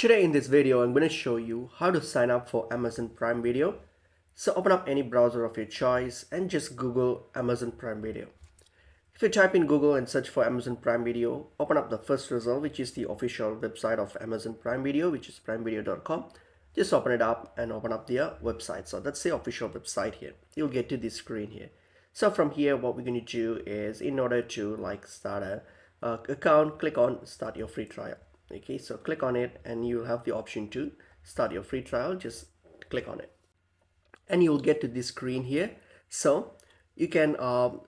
Today in this video, I'm going to show you how to sign up for Amazon Prime Video. So open up any browser of your choice and just Google Amazon Prime Video. If you type in Google and search for Amazon Prime Video, open up the first result, which is the official website of Amazon Prime Video, which is primevideo.com. Just open it up and open up their website. So that's the official website here. You'll get to this screen here. So from here, what we're going to do is, in order to start a account, click on start your free trial. Okay, so click on it and you'll have the option to start your free trial. Just click on it and you'll get to this screen here. So you can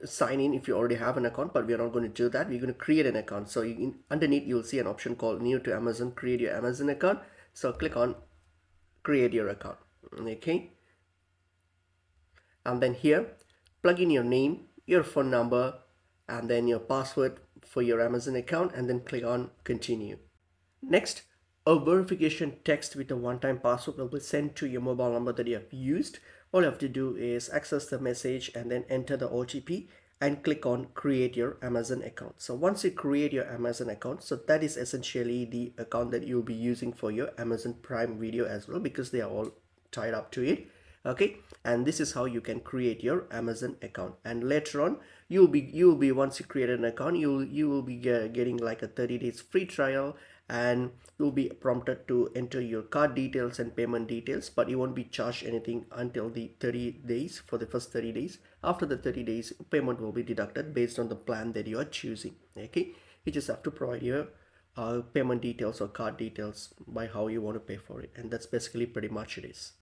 sign in if you already have an account, but we're not going to do that. We're going to create an account. So underneath you'll see an option called new to Amazon, create your Amazon account. So click on create your account. Okay, and then here plug in your name, your phone number, and then your password for your Amazon account, and then click on continue. Next, a verification text with a one-time password will be sent to your mobile number that you have used. All you have to do is access the message and then enter the OTP and click on create your Amazon account. So once you create your Amazon account, so that is essentially the account that you'll be using for your Amazon Prime Video as well, because they are all tied up to it. Okay, and this is how you can create your Amazon account. And later on, you'll be once you create an account, you will be getting like a 30 days free trial, and you'll be prompted to enter your card details and payment details, but you won't be charged anything until the 30 days, for the first 30 days. After the 30 days, payment will be deducted based on the plan that you are choosing. Okay, you just have to provide your payment details or card details by how you want to pay for it, and that's basically pretty much it is.